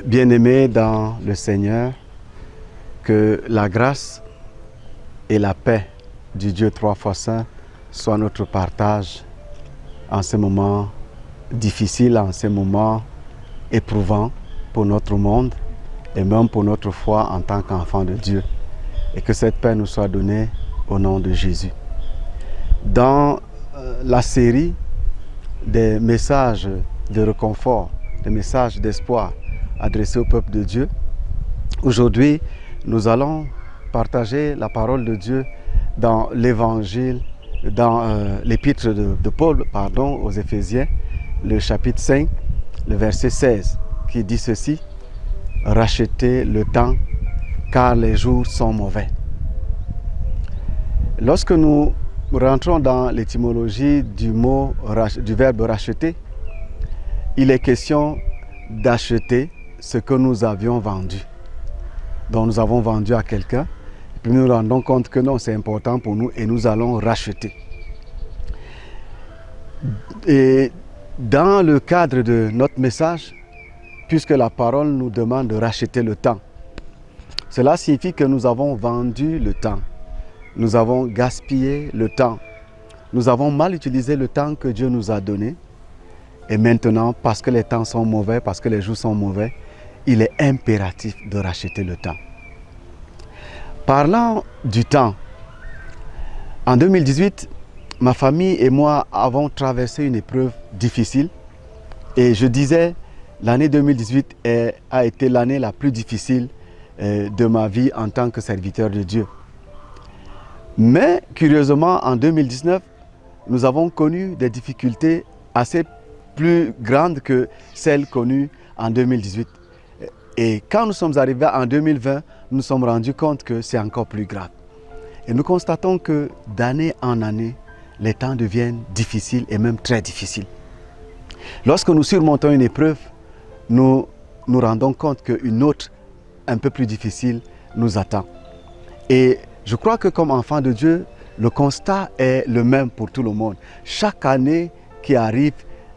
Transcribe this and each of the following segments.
Bien-aimés dans le Seigneur, que la grâce et la paix du Dieu trois fois saint soient notre partage en ces moments difficiles, en ces moments éprouvants pour notre monde et même pour notre foi en tant qu'enfant de Dieu. Et que cette paix nous soit donnée au nom de Jésus. Dans la série des messages de réconfort, des messages d'espoir adressés au peuple de Dieu, aujourd'hui, nous allons partager la parole de Dieu dans l'évangile, dans l'épître de Paul, aux Éphésiens, le chapitre 5, le verset 16, qui dit ceci: « Rachetez le temps, car les jours sont mauvais. » Lorsque nous rentrons dans l'étymologie du verbe racheter, il est question d'acheter ce que nous avions vendu. Donc nous avons vendu à quelqu'un, puis nous nous rendons compte que non, c'est important pour nous et nous allons racheter. Et dans le cadre de notre message, puisque la parole nous demande de racheter le temps, cela signifie que nous avons vendu le temps. Nous avons gaspillé le temps. Nous avons mal utilisé le temps que Dieu nous a donné. Et maintenant, parce que les temps sont mauvais, parce que les jours sont mauvais, il est impératif de racheter le temps. Parlant du temps, en 2018, ma famille et moi avons traversé une épreuve difficile. Et je disais, l'année 2018 a été l'année la plus difficile de ma vie en tant que serviteur de Dieu. Mais curieusement, en 2019, nous avons connu des difficultés assez plus grandes que celles connues en 2018. Et quand nous sommes arrivés en 2020, nous nous sommes rendus compte que c'est encore plus grave. Et nous constatons que d'année en année, les temps deviennent difficiles et même très difficiles. Lorsque nous surmontons une épreuve, nous nous rendons compte qu'une autre, un peu plus difficile, nous attend. Et je crois que comme enfant de Dieu, le constat est le même pour tout le monde. Chaque année qui arrive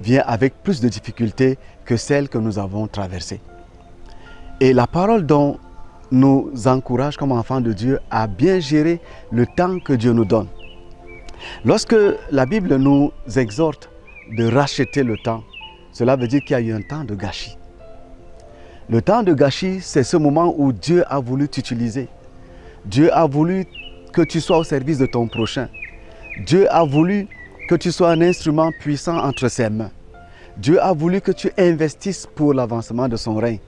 vient avec plus de difficultés que celles que nous avons traversées. Et la parole dont nous encourage comme enfants de Dieu à bien gérer le temps que Dieu nous donne. Lorsque la Bible nous exhorte de racheter le temps, cela veut dire qu'il y a eu un temps de gâchis. Le temps de gâchis, c'est ce moment où Dieu a voulu t'utiliser. Dieu a voulu que tu sois au service de ton prochain. Dieu a voulu que tu sois un instrument puissant entre ses mains. Dieu a voulu que tu investisses pour l'avancement de son règne.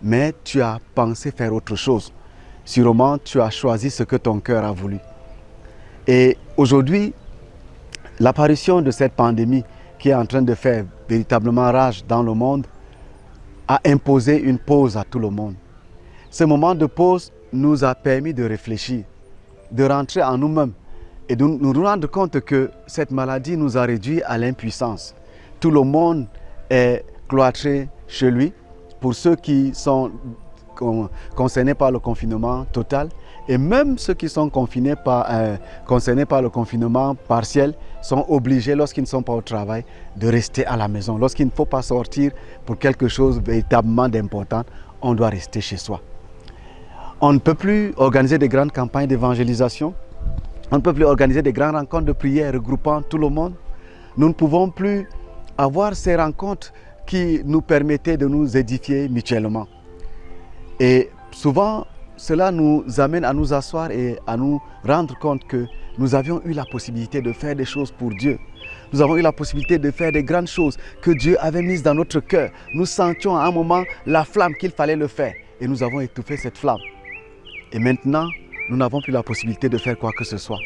Mais tu as pensé faire autre chose. Sûrement, tu as choisi ce que ton cœur a voulu. Et aujourd'hui, l'apparition de cette pandémie qui est en train de faire véritablement rage dans le monde a imposé une pause à tout le monde. Ce moment de pause nous a permis de réfléchir, de rentrer en nous-mêmes et de nous rendre compte que cette maladie nous a réduits à l'impuissance. Tout le monde est cloîtré chez lui. Pour ceux qui sont concernés par le confinement total, et même ceux qui sont concernés par le confinement partiel, sont obligés, lorsqu'ils ne sont pas au travail, de rester à la maison. Lorsqu'il ne faut pas sortir pour quelque chose véritablement d'important, on doit rester chez soi. On ne peut plus organiser des grandes campagnes d'évangélisation. On ne peut plus organiser des grandes rencontres de prière regroupant tout le monde. Nous ne pouvons plus avoir ces rencontres qui nous permettaient de nous édifier mutuellement. Et souvent, cela nous amène à nous asseoir et à nous rendre compte que nous avions eu la possibilité de faire des choses pour Dieu. Nous avons eu la possibilité de faire des grandes choses que Dieu avait mises dans notre cœur. Nous sentions à un moment la flamme qu'il fallait le faire et nous avons étouffé cette flamme. Et maintenant, nous n'avons plus la possibilité de faire quoi que ce soit.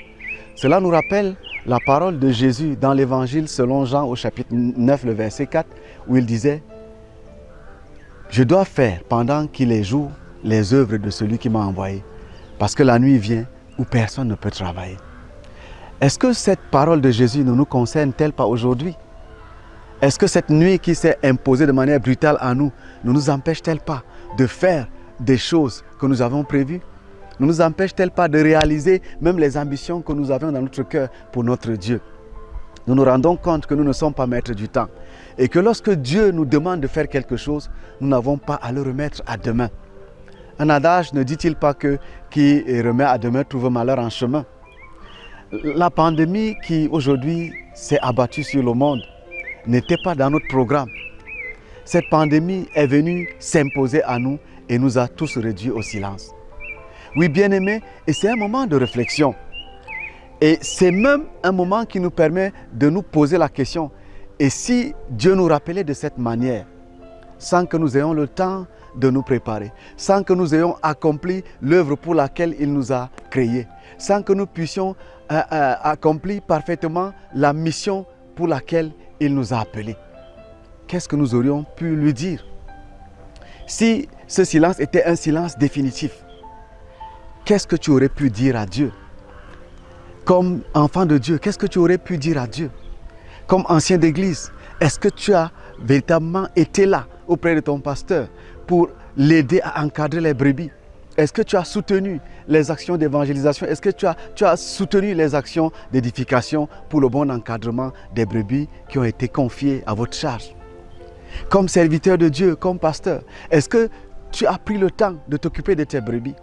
Cela nous rappelle la parole de Jésus dans l'évangile selon Jean au chapitre 9, le verset 4, où il disait « Je dois faire pendant qu'il est jour les œuvres de celui qui m'a envoyé, parce que la nuit vient où personne ne peut travailler. » Est-ce que cette parole de Jésus ne nous concerne-t-elle pas aujourd'hui? Est-ce que cette nuit qui s'est imposée de manière brutale à nous ne nous empêche-t-elle pas de faire des choses que nous avons prévues? Ne nous empêche-t-elle pas de réaliser même les ambitions que nous avions dans notre cœur pour notre Dieu? nous nous rendons compte que nous ne sommes pas maîtres du temps. Et que lorsque Dieu nous demande de faire quelque chose, nous n'avons pas à le remettre à demain. Un adage ne dit-il pas que qui remet à demain trouve malheur en chemin? La pandémie qui aujourd'hui s'est abattue sur le monde n'était pas dans notre programme. Cette pandémie est venue s'imposer à nous et nous a tous réduits au silence. Oui, bien-aimés, et c'est un moment de réflexion. Et c'est même un moment qui nous permet de nous poser la question, et si Dieu nous rappelait de cette manière, sans que nous ayons le temps de nous préparer, sans que nous ayons accompli l'œuvre pour laquelle il nous a créés, sans que nous puissions accomplir parfaitement la mission pour laquelle il nous a appelés. Qu'est-ce que nous aurions pu lui dire? Si ce silence était un silence définitif, qu'est-ce que tu aurais pu dire à Dieu? Comme enfant de Dieu, qu'est-ce que tu aurais pu dire à Dieu? Comme ancien d'église, est-ce que tu as véritablement été là auprès de ton pasteur pour l'aider à encadrer les brebis? Est-ce que tu as soutenu les actions d'évangélisation? Est-ce que tu as soutenu les actions d'édification pour le bon encadrement des brebis qui ont été confiées à votre charge? Comme serviteur de Dieu, comme pasteur, est-ce que tu as pris le temps de t'occuper de tes brebis?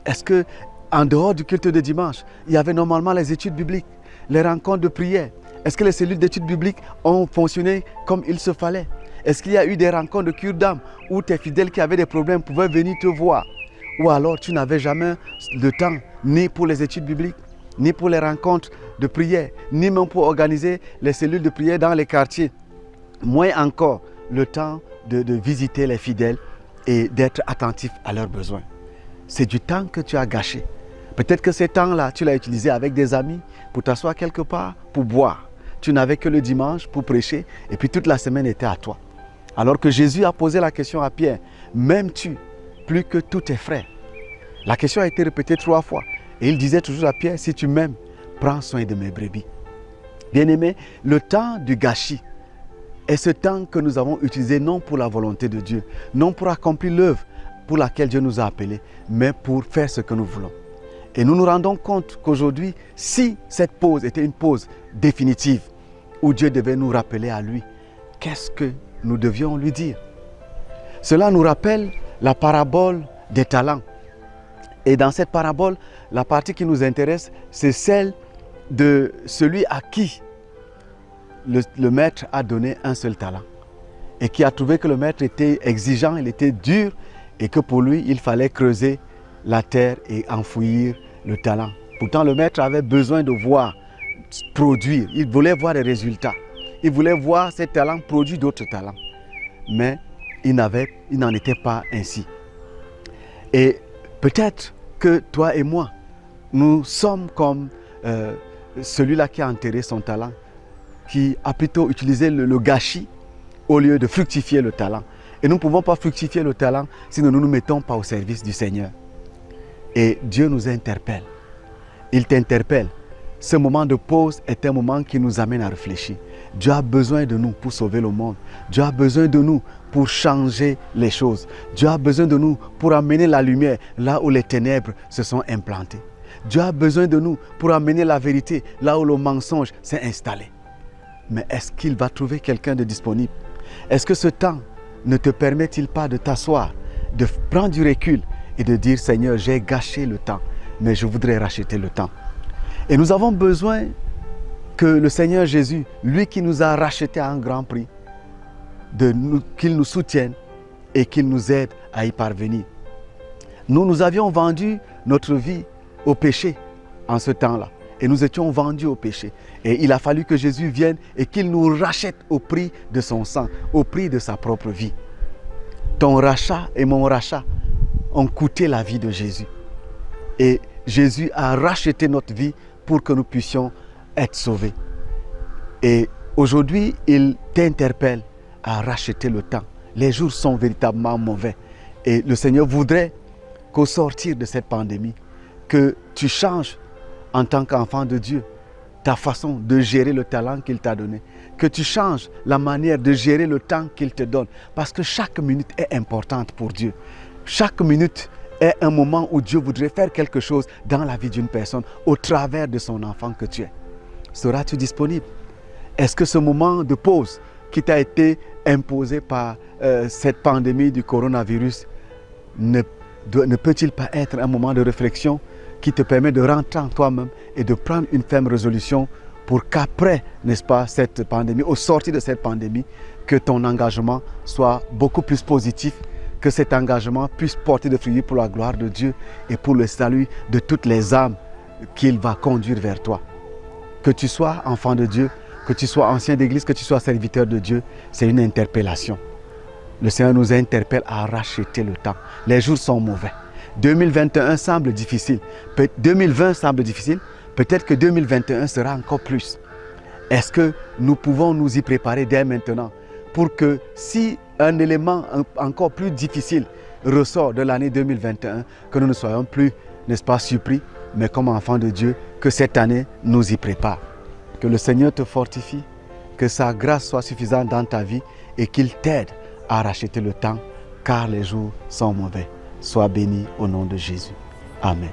Est-ce que, en dehors du culte de dimanche, il y avait normalement les études bibliques, les rencontres de prière? Est-ce que les cellules d'études bibliques ont fonctionné comme il se fallait? Est-ce qu'il y a eu des rencontres de cure d'âme où tes fidèles qui avaient des problèmes pouvaient venir te voir? Ou alors tu n'avais jamais le temps ni pour les études bibliques, ni pour les rencontres de prière, ni même pour organiser les cellules de prière dans les quartiers. Moins encore le temps de visiter les fidèles et d'être attentif à leurs besoins. C'est du temps que tu as gâché. Peut-être que ce temps-là, tu l'as utilisé avec des amis pour t'asseoir quelque part, pour boire. Tu n'avais que le dimanche pour prêcher et puis toute la semaine était à toi. Alors que Jésus a posé la question à Pierre, m'aimes-tu plus que tous tes frères? La question a été répétée 3 fois. Et il disait toujours à Pierre, si tu m'aimes, prends soin de mes brebis. Bien-aimé, le temps du gâchis est ce temps que nous avons utilisé non pour la volonté de Dieu, non pour accomplir l'œuvre pour laquelle Dieu nous a appelés, mais pour faire ce que nous voulons. Et nous nous rendons compte qu'aujourd'hui, si cette pause était une pause définitive, où Dieu devait nous rappeler à lui, qu'est-ce que nous devions lui dire? Cela nous rappelle la parabole des talents. Et dans cette parabole, la partie qui nous intéresse, c'est celle de celui à qui le maître a donné un seul talent. Et qui a trouvé que le maître était exigeant, il était dur, et que pour lui, il fallait creuser la terre et enfouir le talent. Pourtant, le maître avait besoin de voir produire, il voulait voir des résultats. Il voulait voir ces talents produire d'autres talents. Mais il n'en était pas ainsi. Et peut-être que toi et moi, nous sommes comme celui-là qui a enterré son talent, qui a plutôt utilisé le gâchis au lieu de fructifier le talent. Et nous ne pouvons pas fructifier le talent si nous ne nous mettons pas au service du Seigneur. Et Dieu nous interpelle. Il t'interpelle. Ce moment de pause est un moment qui nous amène à réfléchir. Dieu a besoin de nous pour sauver le monde. Dieu a besoin de nous pour changer les choses. Dieu a besoin de nous pour amener la lumière là où les ténèbres se sont implantées. Dieu a besoin de nous pour amener la vérité là où le mensonge s'est installé. Mais est-ce qu'il va trouver quelqu'un de disponible? Est-ce que ce temps ne te permet-il pas de t'asseoir, de prendre du recul et de dire, Seigneur, j'ai gâché le temps, mais je voudrais racheter le temps. Et nous avons besoin que le Seigneur Jésus, lui qui nous a rachetés à un grand prix, qu'il nous soutienne et qu'il nous aide à y parvenir. Nous avions vendu notre vie au péché en ce temps-là. Et nous étions vendus au péché. Et il a fallu que Jésus vienne et qu'il nous rachète au prix de son sang, au prix de sa propre vie. Ton rachat et mon rachat ont coûté la vie de Jésus. Et Jésus a racheté notre vie pour que nous puissions être sauvés. Et aujourd'hui, il t'interpelle à racheter le temps. Les jours sont véritablement mauvais. Et le Seigneur voudrait qu'au sortir de cette pandémie, que tu changes en tant qu'enfant de Dieu, ta façon de gérer le talent qu'il t'a donné. Que tu changes la manière de gérer le temps qu'il te donne. Parce que chaque minute est importante pour Dieu. Chaque minute est un moment où Dieu voudrait faire quelque chose dans la vie d'une personne au travers de son enfant que tu es. Seras-tu disponible? Est-ce que ce moment de pause qui t'a été imposé par cette pandémie du coronavirus ne peut-il pas être un moment de réflexion qui te permet de rentrer en toi-même et de prendre une ferme résolution pour qu'après, n'est-ce pas, cette pandémie, au sortir de cette pandémie, que ton engagement soit beaucoup plus positif, que cet engagement puisse porter de fruits pour la gloire de Dieu et pour le salut de toutes les âmes qu'il va conduire vers toi. Que tu sois enfant de Dieu, que tu sois ancien d'église, que tu sois serviteur de Dieu, c'est une interpellation. Le Seigneur nous interpelle à racheter le temps. Les jours sont mauvais. 2021 semble difficile. 2020 semble difficile. Peut-être que 2021 sera encore plus. Est-ce que nous pouvons nous y préparer dès maintenant pour que si un élément encore plus difficile ressort de l'année 2021, que nous ne soyons plus, n'est-ce pas, surpris, mais comme enfants de Dieu, que cette année nous y prépare. Que le Seigneur te fortifie, que sa grâce soit suffisante dans ta vie et qu'il t'aide à racheter le temps, car les jours sont mauvais. Sois béni au nom de Jésus. Amen.